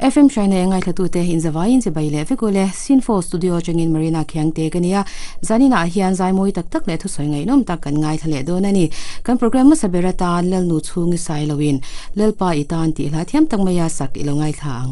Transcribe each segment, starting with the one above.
FM China ngai thatu te hin zawain se baile fe ko le Sinfo studio changin Marina Khyang te kania zanina hian zai moi tak tak le thu soi ngai nom tak kan ngai thale do na ni kan program ma sabera ta lel nu chung sai lowin lelpa itan ti hla thiam tak maya sak ilongai thang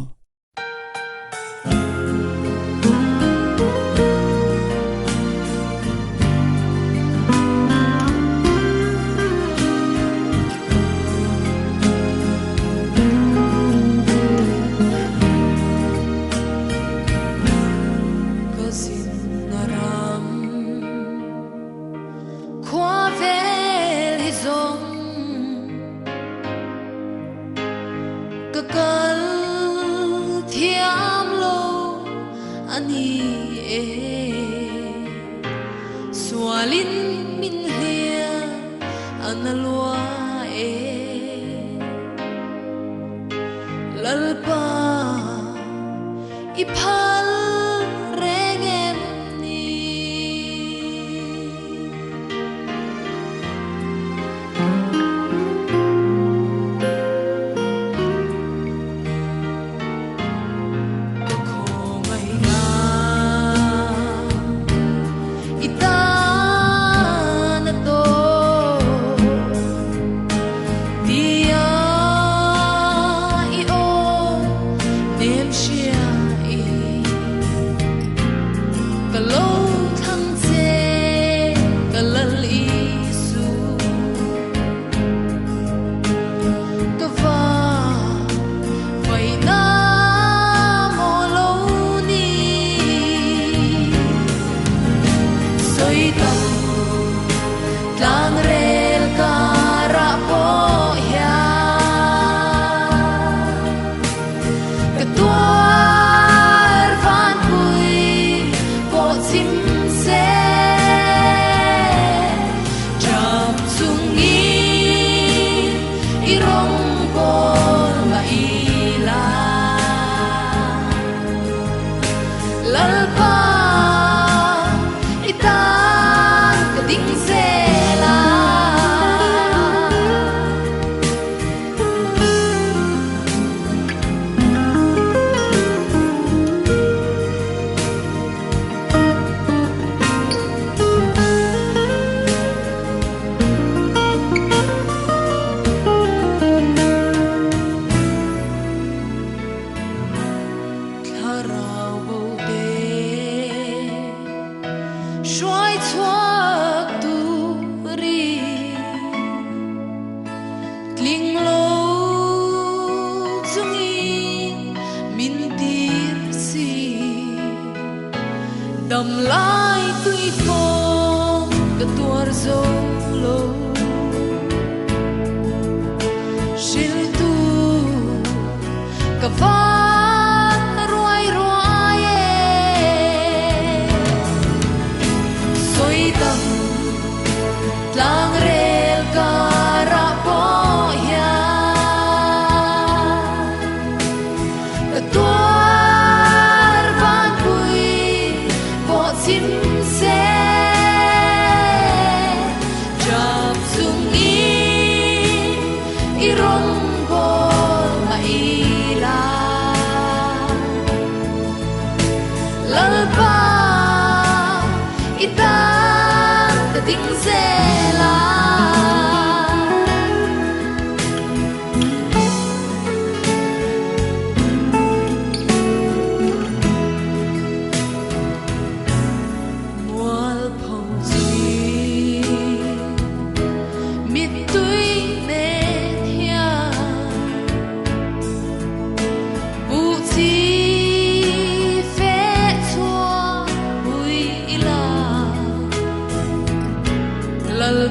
la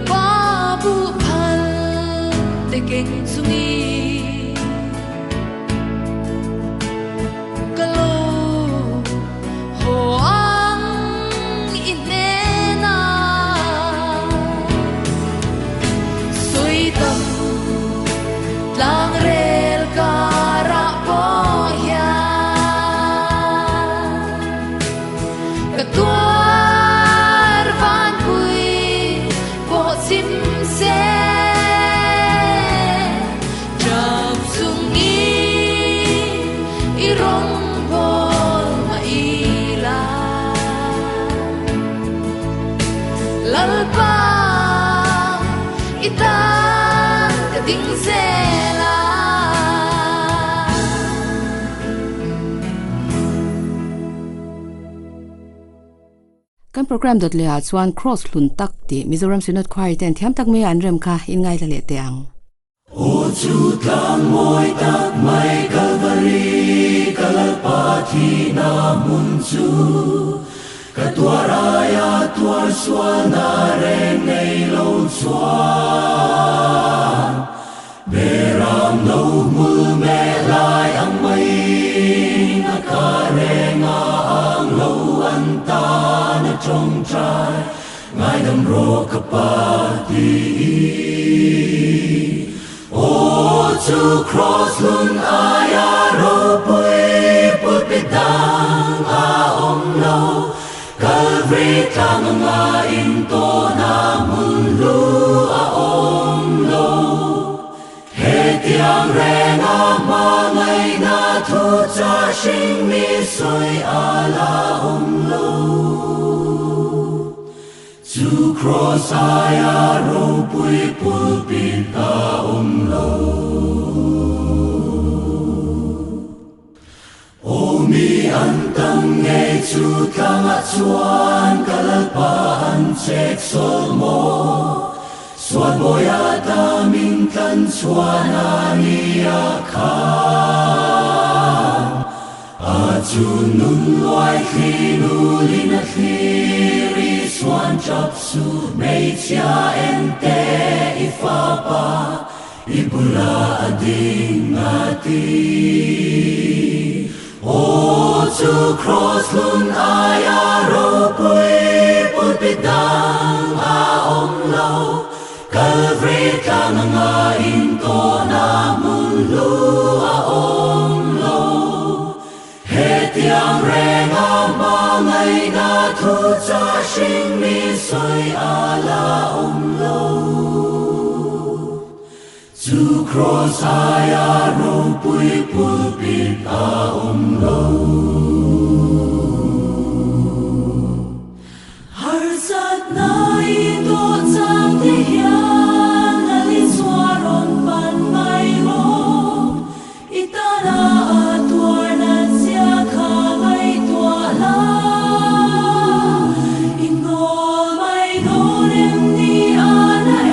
กันโปรแกรมดดเลียชวน cross ลุนตักติมิโซรัมซินดควายเตนเทียมตักเมียอันเริ่มค่ะอินไงละเลเตียงโอจูตังมอยตักไม่กัลวารีกัลปาทีนามุนจูกัตวารายาตัวสวนาเรนในโลสวานเบรามโนมุลเมลายอังไม่นักเรงาอังโลอันตาจงใจงายดำโรกปาดีโอจูครอสลุนอายาโรปุยปุตปิดังอาอมโลกัลวรีทังงาอินโตนามุนลูอาอมโลเฮติยังแรงอามาไงนาทุจาชิงมีสวยอาลาอมโลจูครอสายาโรปุยปุลปิตาอมโลโอมีอันตังเงจูกังอจวนกัลปาอันเจกโซลโมสวนโบยาตามิงกันชวนานิยาคาอาจูนุนลอยคีนูลินาคีริสวนจับสูเมจยาเอ็นเตอิฟาปาอิบุลาอดินาตีโอจูครอสลุนอายาโรปุยปุตปิดังอาอมโลกัลวรีทังงาอินโตนามุนลูอาอมโลเฮติยังแรงอามาไงนาทุจาชิงมีสวยอาลาอมโลจูครอสายาโรปุยปุลปิตาอมโลฮาร์ซัดนาอิโตจังที่ยานาลิสวารอนปันไม่โลอิตานาอาตัวนันเสียข้าไงตัวลาอินโนไม่โนเรมนีอานาเอ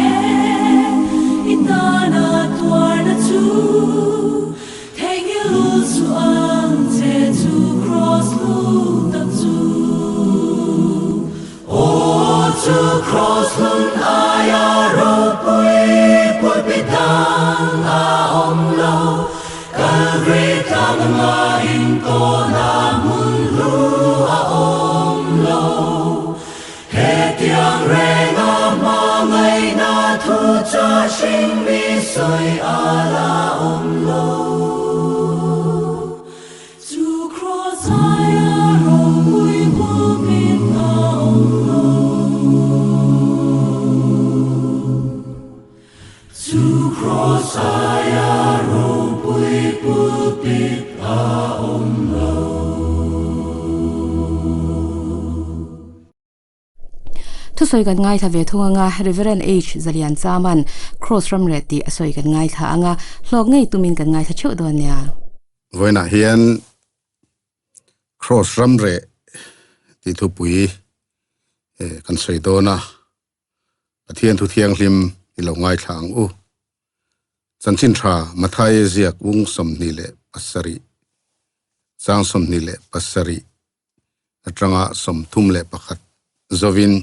อิตานาตัวนัจูเทงิลูสุอังเจจูครอสลูตักจูโอจูครอสลุนอายาโรปุยปุตปิดังอาอมโลกัลวรีทังงาอินโตนามุนลูอาอมโลเฮติยังแรงอามาไงนาทุจาชิงมีสวยอาลาอมโลจูครอสายาโรปุยปุลปิตาอมโลจูครอสายาโรปุยปุลปิตาอมโลทุสวยกันง่ายทเวทุงงา Reverend H จริยันจามัน cross รัมเรติสวยกันง่ายทางาหลอกง่ายตุมินกันง่ายทเชื่อดวนเนี่ยวันน่ะเฮียน cross รัมเรติทุปุยกันสวยโตนะเทียนทุเทียงลิมอิหลงง่ายทางจันชินทรามาทายเจียกวุ้งสมนิเลปัสสริจางสมนิเลปัสสริตรังะสมทุมเลปขัดจวิน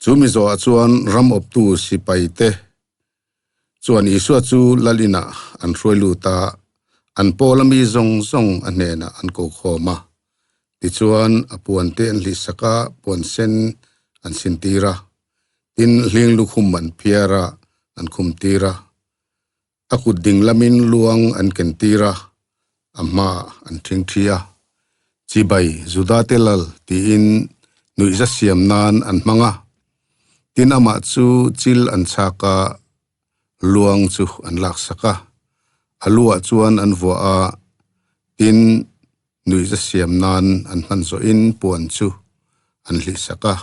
จูมิโซอจวนรัมอบตูสิไปเตจวนอิสวจูลลินะอันรวยลูตาอันโปลมีซงซงอันเนนะอันโกโคมาติจวนอปวนเตนลิสกาปวนเซนอันสินตีระตินเลียงลูกคุมอันเพียระอันคุมตีระakuд ding lamin luang an ken tira amma an thing thia chibai zudatelal ti in nuiza siam nan an manga tin ama chu chil an chaka luang chu an lak saka alua chuan an voa tin nui za siam nan an man zo in puan chu an hli saka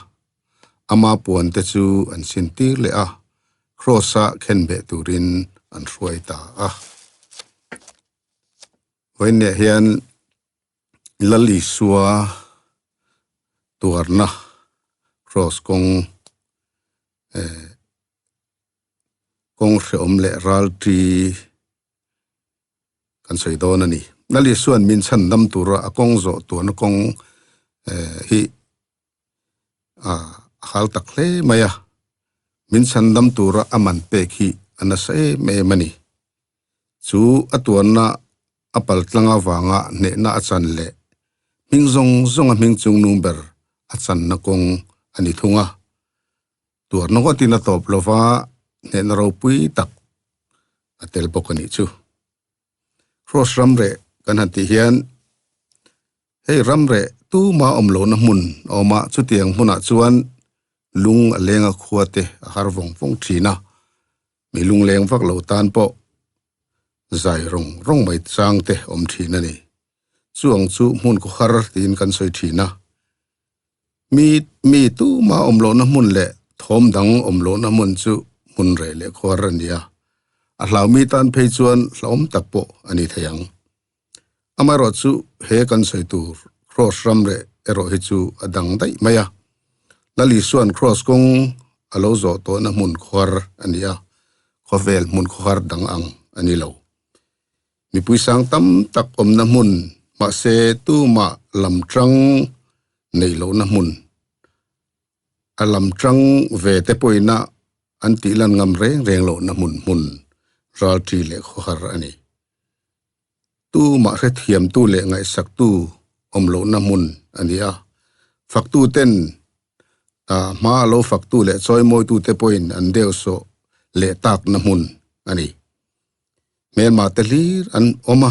ama puan te chu an sin tir le a crossa khen be turin an ruai ta a voine hian lali suwa tuarna cross kong reom le ral tri kan sei don ani nali suan min chan dam tura akong zo tu na kong hi hal takle maya min chan dam tura aman pe khi anase me mani chu atuan na apal tlanga wanga ne na achan le ming zong ming chung number achan na kong ani thunga tur no tin top lova ne na ro pui tak atel bokani chu cross ramre kan han ti hian hey ramre tu ma omlo na mun oma chu tiang huna chuan lung alenga khuate har vong thina mi lung leng vak lo tan po zai rong mai chang te om thina ni chuang chu mun ko khar tin kan soi thina mi tu ma omlo na mun le thom dang omlo na mun chu mun re le khwar ania a hlau mi tan phei chuan hlom tak po ani thayang amaro chu he kan soi tur cross ram re ero hi chu adang dai maya lali suan cross kong alo zo to na mun khwar ania khovel mun khwar dang ang ani lo mi puisang tam tak om na mun ma se tu ma lam trang nei lo na mun alam trang ve te poina anti lan ngam reng lo na mun ral tri le khar ani tu ma re thiam tu le ngai sak tu om lo na mun ania fak tu ten ma lo fak tu le choi moi tu te poin an deu so le tak na mun ani mel ma te lir an oma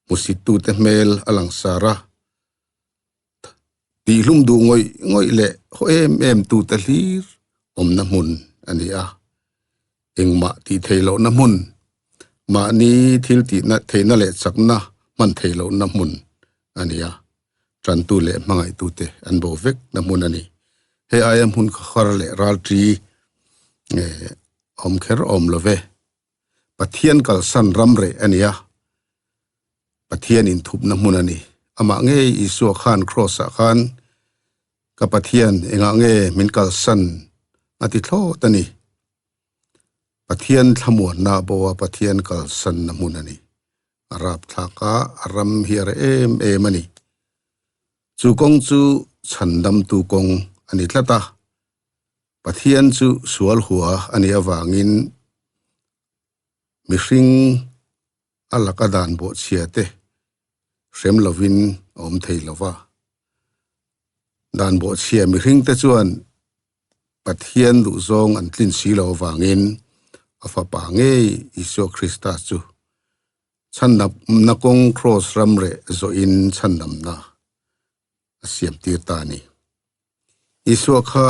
musit tu te mel alang sara ti lum du ngoi le ho em tu te lir om na mun ania engma ti theilo na mun ma ni thil ti na theina le chakna man theilo na mun ania tran tu le mangai tu te an bo vek na mun ani he ayam hun khar le ral tri om kher om love pathian kal san ramre ania pathian in thup na mun ani ama nge isu khan cross khan ka pathian enga nge min kal san ati tho tani pathian thamua na bowa pathian kal san na mun ani arab thaka aram hiar em ani chu kong chu chandam tu kong ani tlata pathian chu sual huwa ani awangin mihring alakadan bo chiate rem lovin om theilova dan bo chia mihring te chuan pathian lu zong an tlin silo wangin afa pa nge isu krista chu chandap na kong cross ramre zo in chandam na asiam tirtani isu kha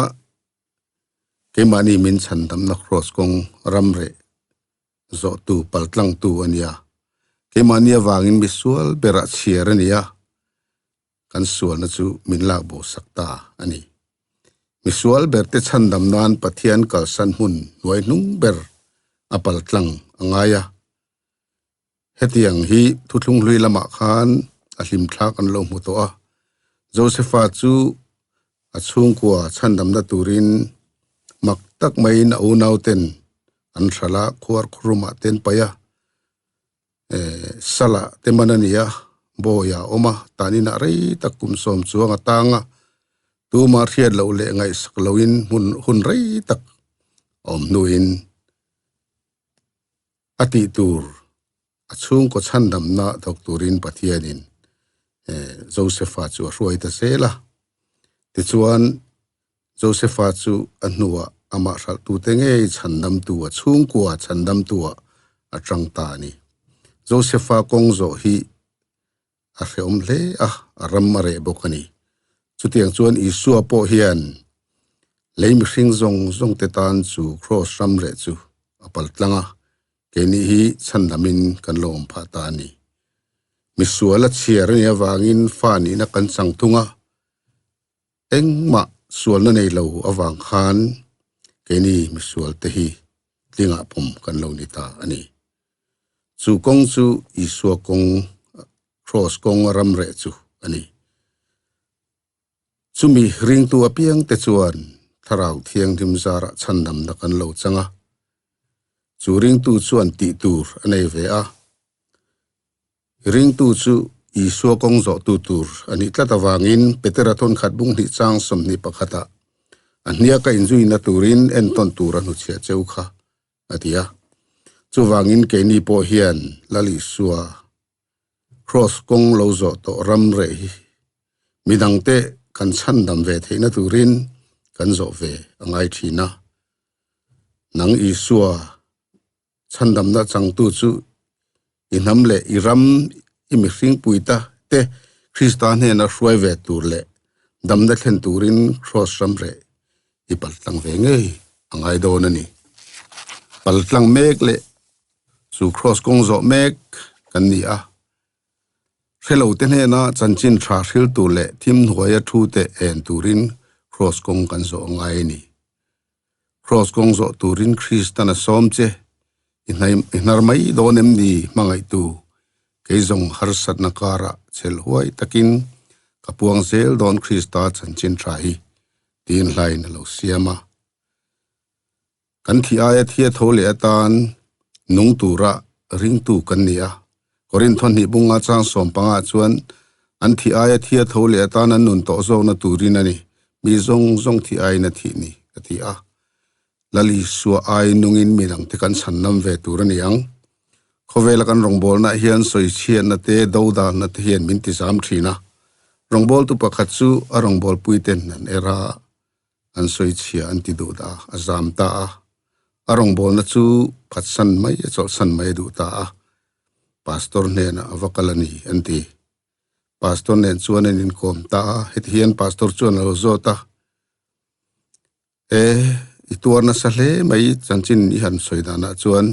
kemani min chandam na cross kong ramre zo tu paltlang tu ania kemania wangin misual bera chiar ania kan sual na chu min la bo sakta ani misual berte chandam nan pathian kal san hun noi nung ber apal tlang angaya hetiang hi thutlung hlui lama khan ahlim thak an lo mu to a josepha chu achung kwa chandam na turin maktak mai na unau ten an thala khwar khuruma ten paya sala temanania boya oma tanina rei takum som chuanga tanga tu ma thiat lo le ngai sakloin hun rei tak om nuin ati tur achung ko chandam na doktorin pathianin josepha chu ruai ta sela ti chuan josepha chu anua ama ral tu te nge chandam tu achung kwa chandam tu atang ta ni josepha kongzo hi a feom le aram mare bokani chutiang chuan isua po hian leim hring zong te tan chu cross ram re chu apal tlanga keni hi chandamin kan lom pha ta ni mi suala chiar ni awangin fani na kan sang thunga engma sual na nei lo awang khan keni mi sual te hi linga pom kan lo ni ta ani chu kong chu isua kong cross kong ram re chu ani chumi ring tu apiang te chuan tharau thiang dim zara chandam na kan lo changa chu ring tu chuan ti tur anei ve a ring tu chu isua kong zo tu tur ani tlatawangin peteraton khat bung ni chang som ni pakhata ania ka injui na turin en ton tura nu che cheu kha atia chu wangin ke ni po hian lali suwa cross kong lo zo to ram re midang te kan chan dam ve theina turin kan zo ve angai thina nang isua chan dam na chang tu chu inam le iram imi hring puita te Christian he na hruai ve tur le dam na thlen turin cross ram re ipal tlang ve ngei angai do na ni pal tlang mek le su cross kong zo mek kan ni a hello ten he na chanchin thra hril tu le thim hnuaia thu te en turin cross kong kan zo ngai ni cross kong zo turin Christian a som che inar mai do nem ni mangai tu keizong harsat na kara chel huai takin kapuang sel don Christa chanchin thra hi tin hlai na lo siama kan thi aya thia thole atan nung tura ring tu kan nia korin thon ni bunga chang som panga chuan an thi aya thia thole atan an nun to zo na turin ani mi zong zong thi ai na thi ni ati a lali suwa ai nungin minang te kan sannam ve turani ang khowela kan rongbol na hian soi chian na te doda na te hian min ti sam thina rongbol tu pakhat chu a rongbol puiten nan era an soi chia an ti du da azam ta a rongbol na chu phatsan mai chol san mai du ta pastor ne na avakalani anti pastor ne chuan in kom ta het hian pastor chuan lo zota ituar na sale mai chanchin i han soidana chuan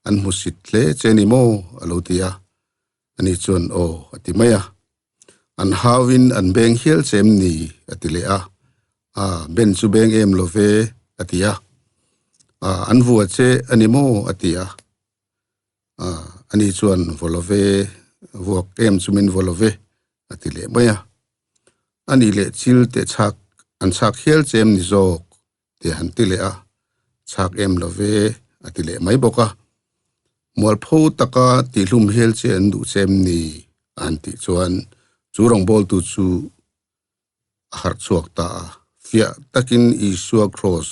an musit le cheni mo alotia ani chuan o atimaya an hawin an beng hial chem ni atilea ben chu beng em love atia an vuwa che ani mo atia ani chuan volove vuak em chumin volove atile maya ani le chil te chak an chak hial chem ni zok te han tilea chak em love atile mai boka mual pho taka ti hlum hel che an du chem ni anti chuan churong bol tu chu har chuak ta fia takin isua cross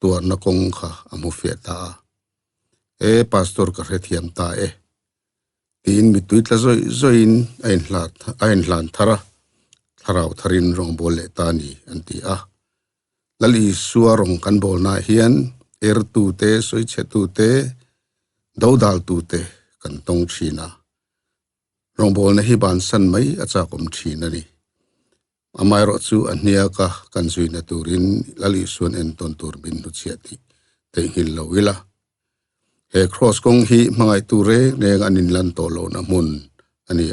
tua na kong kha amu fia ta pastor ka rethiam ta tin mi tuitla zoin ain hlan thara tharau tharin rong bol le ta ni anti lali suwa rong kan bol na hian tu te soi che tu te daudal tu te kan tong thina rong bol na hi ban san mai acha kom thina ni amai ro chu ania ka kan zui na turin lali suan en ton tur bin nu chiati te hil lo wila he cross kong hi mangai tu re ne anin lan to lo na mun ani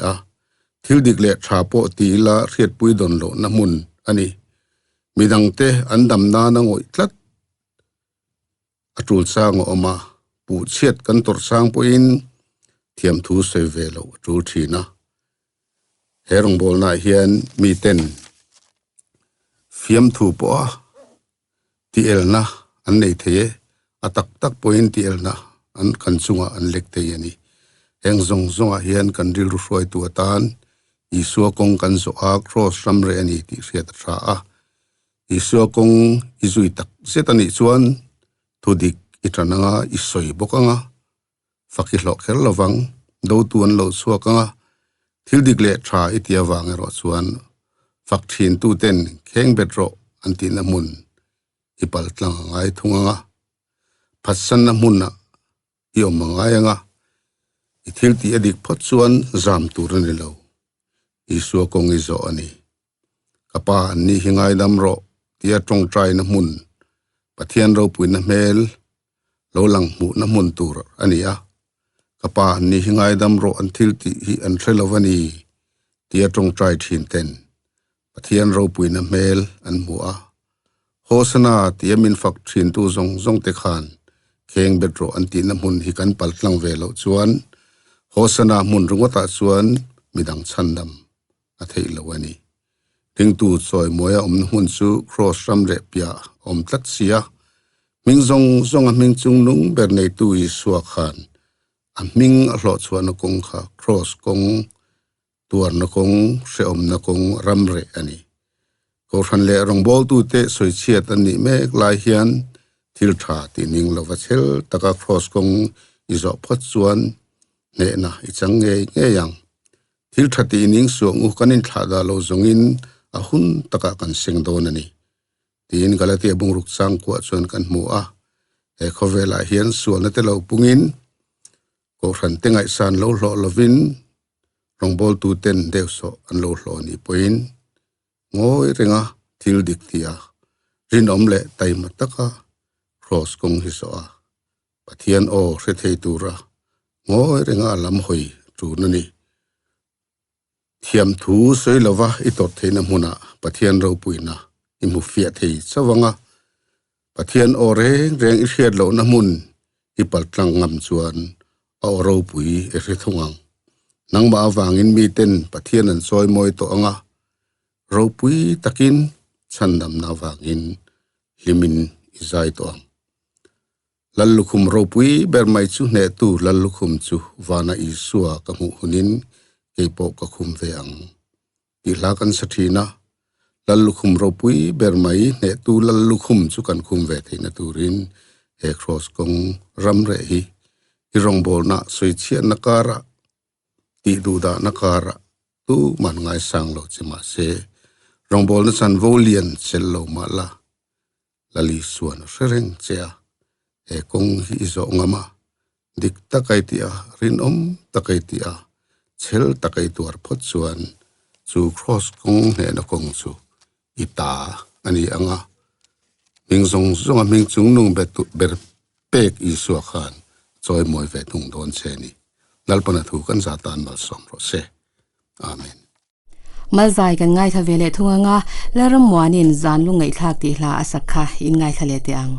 thil dik le tha po ti la riat pui don lo na mun ani midang te andam na na ngoi tlat atul sang oma pu chiat kan tor sang po in thiam thu sei ve lo atul thina herong bol na hian mi ten fiam thu po ti el na an nei the atak tak point ti el na an kan chunga an lek te yani eng zong zonga hian kan ril ru hroi tu atan isua kong kan zo cross ram re ani ti riat tha isua kong izui tak setani chuan thudik itrananga isoi bokanga fakilo khel lawang do tuan lo suakanga thildik le tha itia wang ro chuan fakthin tu ten kheng betro antin amun ipal tlang ngai thunga phasan na munna iom mangayanga ithil ti adik phot chuan zam turan lo isua kong izo ani kapa ni hingai dam ro tia tong trai na mun pathian ro puin na mel lo lang mu na mun tur ania kapa ni hingai dam ro until ti hi an threlawani tia tong trai thin ten pathian ro puina mel an mua hosana tia min fak thin tu zong zong te khan kheng betro anti na mun hi kan paltlang velo chuan hosana mun rungota chuan midang chandam a thei lawani ting tu choi moya mun chu cross ram re pia tlat sia ming zong zong a ming chung nung ber nei tu I suwa khan a ming a hlo chuan a kong kha cross kong tuar na kong se na kong ram re ani ko than le rong bol tu te soi chiat ani mek lai hian thil tha ti ning lova chel taka cross kong izo phot chuan ne na I chang nge yang thil tha ti ning suang u kanin thla da lo zongin a hun taka kan seng don ani tin galatia bungruk chang ko chuan kan mu a e khovela hian sual na te lo pungin ko ran tengai san lo hlo lovin rongbol tu ten deuso an lo hlo ni poin ngoi renga thil dik tia rin omle tai mataka cross kong hisoa pathian o re thei tura ngoi renga lam hoi tu nani thiam thu sei lova I tot theina muna pathian ro puina imu fia thei chawanga pathian o reng I hriat lo na mun I paltlang ngam chuan a ro pui e re thungang nangma awangin mi ten pathian an soi moi to anga ro pui takin chandam na wangin limin izai to lallukhum ro pui ber mai chu ne tu lallukhum chu wana isua ka mu hunin keipo ka khum ve ang ti lakan sathina lallukhum ro pui ber mai ne tu lallukhum chu kan khum ve theina turin e cross kong ram re hi irong bol na soi chian nakara ti du da nakara tu man ngai sang lo chima se rong bol na san volian sel lo mala lali suan sereng chea e kong hi zo ngama dik takai tia rin takai tia chel takai tuar phot chuan chu cross kong he na kong chu ita ani anga ming zong zong ming chung nung ber pek I suwa khan choi moi ve tung don che ni lalpana thu kan zatan mal som ro se amen malzai kan ngai tha vele thunga laram wanin zanlu ngai thak ti hla asakha in ngai thale te ang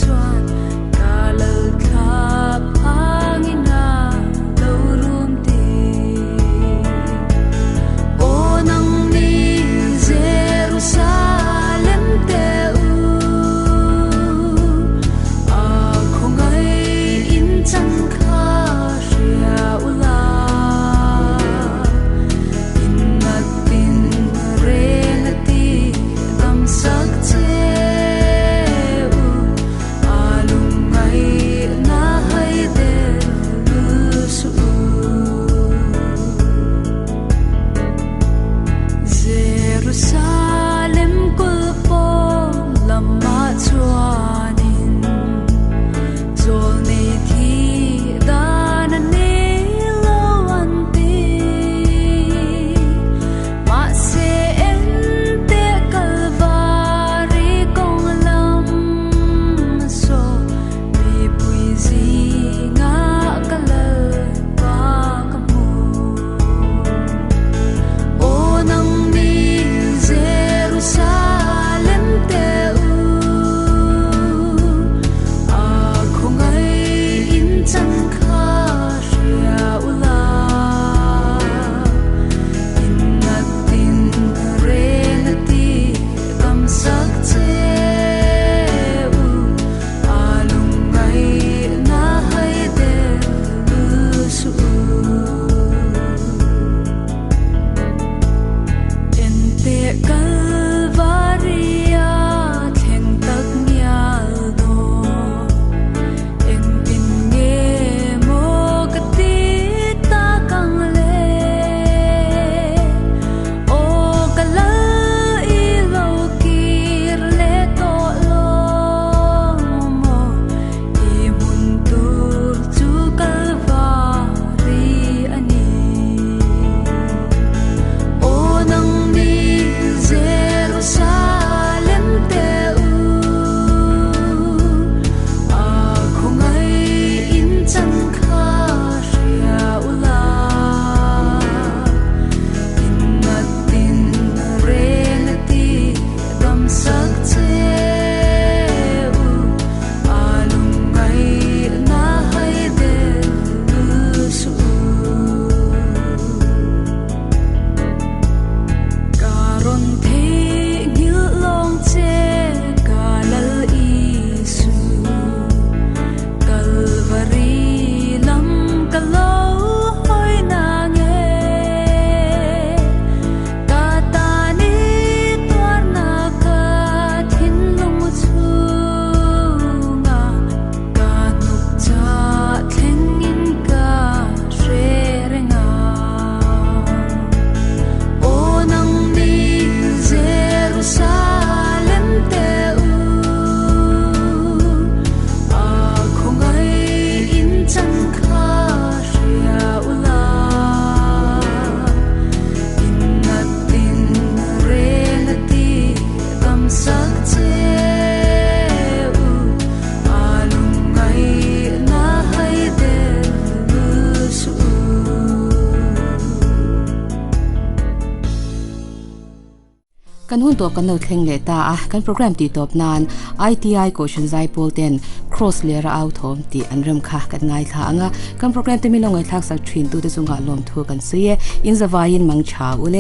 Cho กันหุ่นตัวกันโนเทงเลตากันโปรแกรมตีตบนาน ITI โกชันไซโปลเทน cross เลระเอาทอมตีอันเริ่มค่ะกันง่ายทางกันโปรแกรมที่มีลงไว้ทักษะทรินตัวที่สุงหาลมทัวกันเสียอินสวายินมังชาอุเล